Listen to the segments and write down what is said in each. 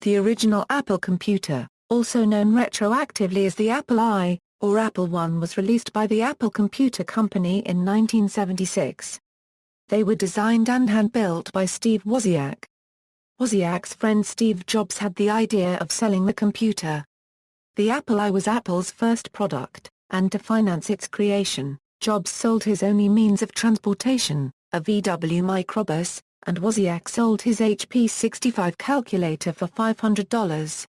The original Apple computer, also known retroactively as the Apple I, or Apple I, was released by the Apple Computer Company in 1976. They were designed and hand-built by Steve Wozniak. Wozniak's friend Steve Jobs had the idea of selling the computer. The Apple I was Apple's first product, and to finance its creation, Jobs sold his only means of transportation, a VW Microbus, and Wozniak sold his HP 65 calculator for $500.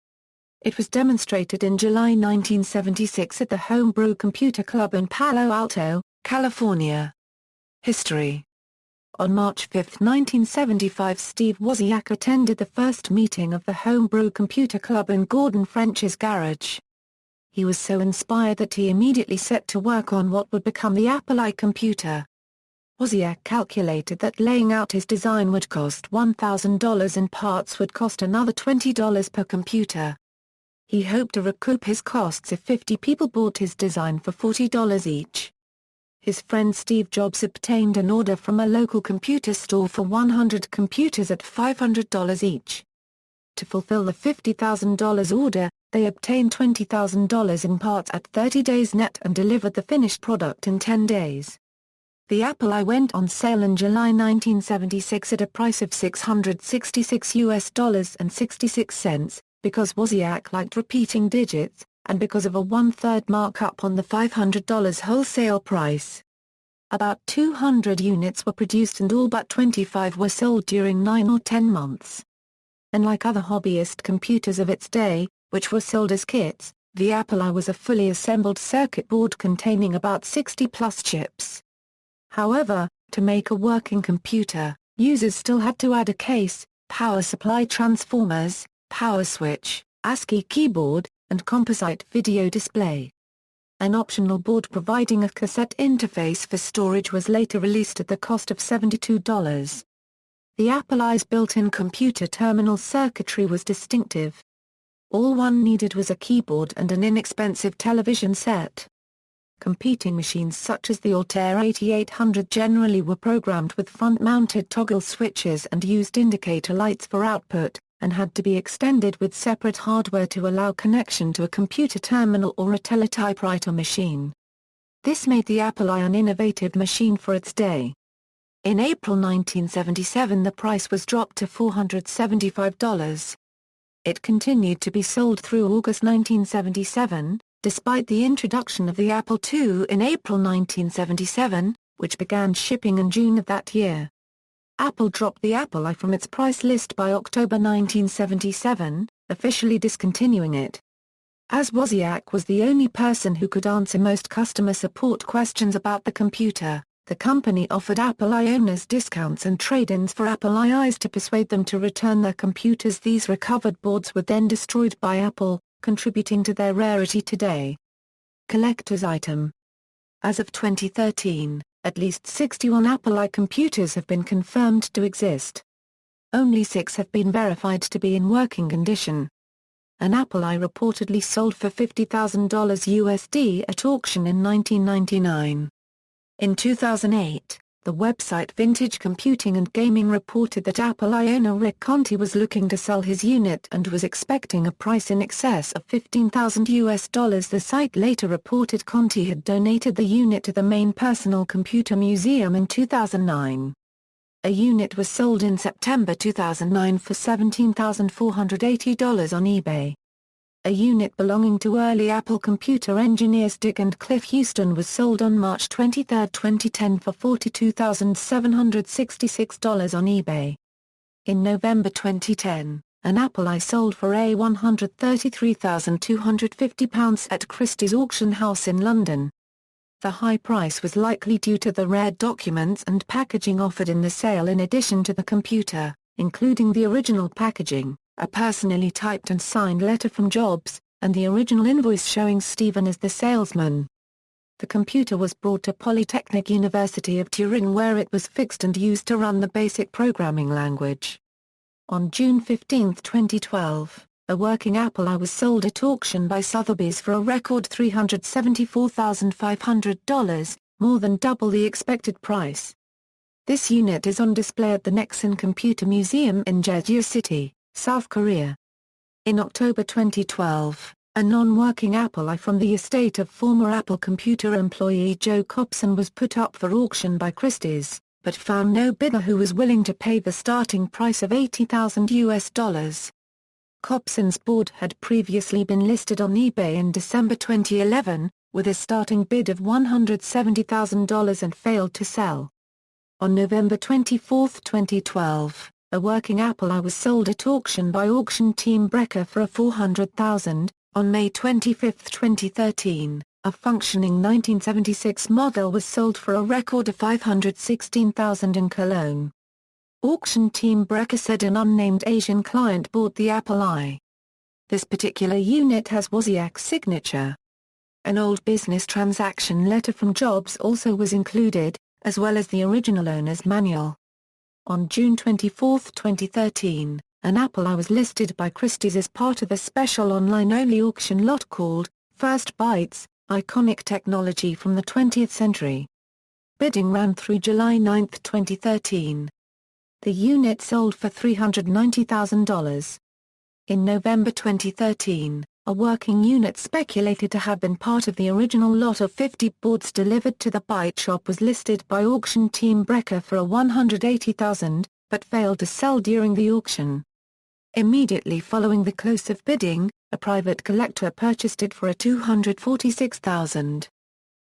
It was demonstrated in July 1976 at the Homebrew Computer Club in Palo Alto, California. History. On March 5, 1975, Steve Wozniak attended the first meeting of the Homebrew Computer Club in Gordon French's garage. He was so inspired that he immediately set to work on what would become the Apple I computer. Wozniak calculated that laying out his design would cost $1,000 and parts would cost another $20 per computer. He hoped to recoup his costs if 50 people bought his design for $40 each. His friend Steve Jobs obtained an order from a local computer store for 100 computers at $500 each. To fulfill the $50,000 order, they obtained $20,000 in parts at 30 days net and delivered the finished product in 10 days. The Apple I went on sale in July 1976 at a price of $666 because Wozniak liked repeating digits, and because of a one-third markup on the $500 wholesale price. About 200 units were produced and all but 25 were sold during 9 or 10 months. Unlike other hobbyist computers of its day, which were sold as kits, the Apple I was a fully assembled circuit board containing about 60-plus chips. However, to make a working computer, users still had to add a case, power supply transformers, power switch, ASCII keyboard, and composite video display. An optional board providing a cassette interface for storage was later released at the cost of $72. The Apple I's built-in computer terminal circuitry was distinctive. All one needed was a keyboard and an inexpensive television set. Competing machines such as the Altair 8800 generally were programmed with front-mounted toggle switches and used indicator lights for output, and had to be extended with separate hardware to allow connection to a computer terminal or a teletypewriter machine. This made the Apple I an innovative machine for its day. In April 1977 the price was dropped to $475. It continued to be sold through August 1977, despite the introduction of the Apple II in April 1977, which began shipping in June of that year. Apple dropped the Apple I from its price list by October 1977, officially discontinuing it. As Wozniak was the only person who could answer most customer support questions about the computer, the company offered Apple I owners discounts and trade-ins for Apple IIs to persuade them to return their computers. These recovered boards were then destroyed by Apple, contributing to their rarity today. Collector's item. As of 2013, at least 61 Apple I computers have been confirmed to exist. Only 6 have been verified to be in working condition. An Apple I reportedly sold for $50,000 USD at auction in 1999. In 2008, the website Vintage Computing and Gaming reported that Apple I owner Rick Conti was looking to sell his unit and was expecting a price in excess of $15,000. The site later reported Conti had donated the unit to the Maine Personal Computer Museum in 2009. A unit was sold in September 2009 for $17,480 on eBay. A unit belonging to early Apple computer engineers Dick and Cliff Houston was sold on March 23, 2010 for $42,766 on eBay. In November 2010, an Apple I sold for £133,250 at Christie's auction house in London. The high price was likely due to the rare documents and packaging offered in the sale in addition to the computer, including the original packaging, a personally typed and signed letter from Jobs, and the original invoice showing Stephen as the salesman. The computer was brought to Polytechnic University of Turin where it was fixed and used to run the BASIC programming language. On June 15, 2012, a working Apple I was sold at auction by Sotheby's for a record $374,500, more than double the expected price. This unit is on display at the Nexon Computer Museum in Jeju City, South Korea. In October 2012, a non-working Apple I from the estate of former Apple Computer employee Joe Cobson was put up for auction by Christie's, but found no bidder who was willing to pay the starting price of $80,000. Cobson's board had previously been listed on eBay in December 2011, with a starting bid of $170,000 and failed to sell. On November 24, 2012, a working Apple I was sold at auction by auction team Brecker for $400,000. On May 25, 2013, a functioning 1976 model was sold for a record of $516,000 in Cologne. Auction team Brecker said an unnamed Asian client bought the Apple I. This particular unit has Wozniak's signature. An old business transaction letter from Jobs also was included, as well as the original owner's manual. On June 24, 2013, an Apple I was listed by Christie's as part of a special online-only auction lot called First Bytes, Iconic Technology from the 20th Century. Bidding ran through July 9, 2013. The unit sold for $390,000. In November 2013, a working unit speculated to have been part of the original lot of 50 boards delivered to the Byte shop was listed by auction team Brecker for $180,000, but failed to sell during the auction. Immediately following the close of bidding, a private collector purchased it for $246,000.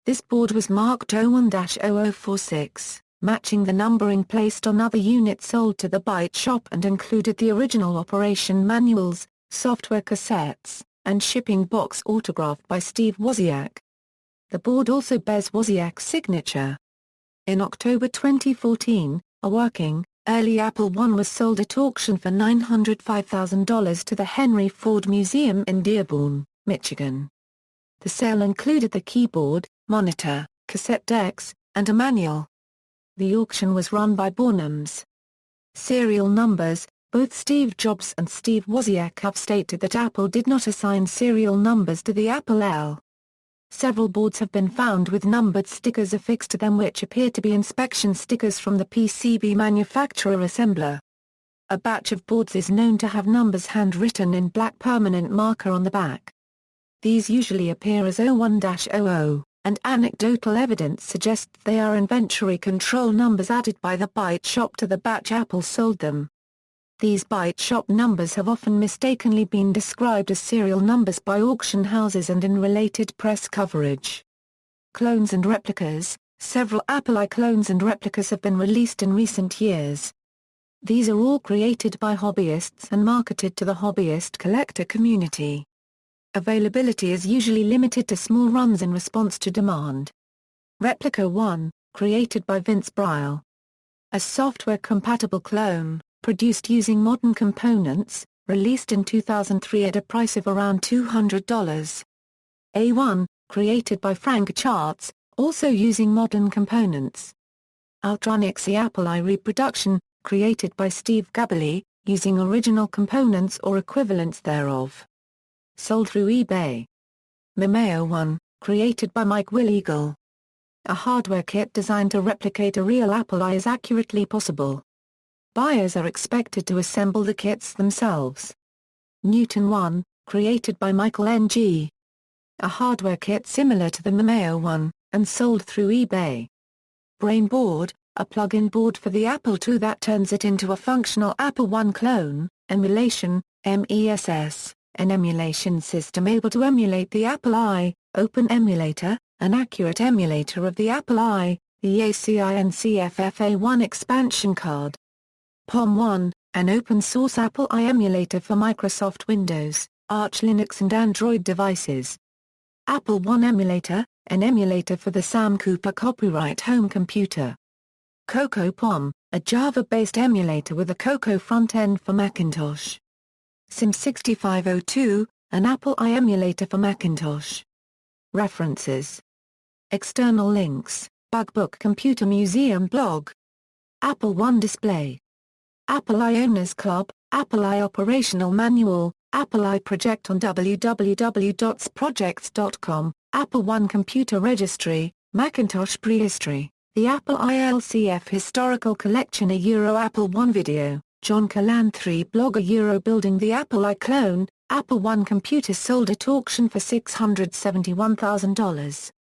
This board was marked 01-0046, matching the numbering placed on other units sold to the Byte shop and included the original operation manuals, software cassettes, and shipping box autographed by Steve Wozniak. The board also bears Wozniak's signature. In October 2014, a working, early Apple I was sold at auction for $905,000 to the Henry Ford Museum in Dearborn, Michigan. The sale included the keyboard, monitor, cassette decks, and a manual. The auction was run by Bornham's. Serial numbers. Both Steve Jobs and Steve Wozniak have stated that Apple did not assign serial numbers to the Apple L. Several boards have been found with numbered stickers affixed to them which appear to be inspection stickers from the PCB manufacturer assembler. A batch of boards is known to have numbers handwritten in black permanent marker on the back. These usually appear as 01-00, and anecdotal evidence suggests they are inventory control numbers added by the Byte shop to the batch Apple sold them. These Byte shop numbers have often mistakenly been described as serial numbers by auction houses and in related press coverage. Clones and replicas. Several Apple I clones and replicas have been released in recent years. These are all created by hobbyists and marketed to the hobbyist collector community. Availability is usually limited to small runs in response to demand. Replica 1, created by Vince Brial. A software-compatible clone, produced using modern components, released in 2003 at a price of around $200. A1, created by Frank Charts, also using modern components. Ultronix the Apple I reproduction, created by Steve Gabelli, using original components or equivalents thereof. Sold through eBay. Mimeo 1, created by Mike Will-Eagle. A hardware kit designed to replicate a real Apple I as accurately possible. Buyers are expected to assemble the kits themselves. Newton 1, created by Michael Ng. A hardware kit similar to the Mimeo 1, and sold through eBay. Brainboard, a plug-in board for the Apple II that turns it into a functional Apple I clone. Emulation, MESS, an emulation system able to emulate the Apple I. Open Emulator, an accurate emulator of the Apple I, the ACINCFFA1 expansion card. POM1, an open-source Apple I emulator for Microsoft Windows, Arch Linux and Android devices. Apple I emulator, an emulator for the Sam Cooper copyright home computer. Cocoa POM, a Java-based emulator with a Cocoa front-end for Macintosh. SIM6502, an Apple I emulator for Macintosh. References. External links, Bugbook Computer Museum blog. Apple I display. Apple I Owners Club, Apple I Operational Manual, Apple I Project on www.projects.com, Apple I Computer Registry, Macintosh Prehistory, the Apple I LCF Historical Collection Apple I video, John Callan 3 blogger Building the Apple I Clone, Apple I computers sold at auction for $671,000.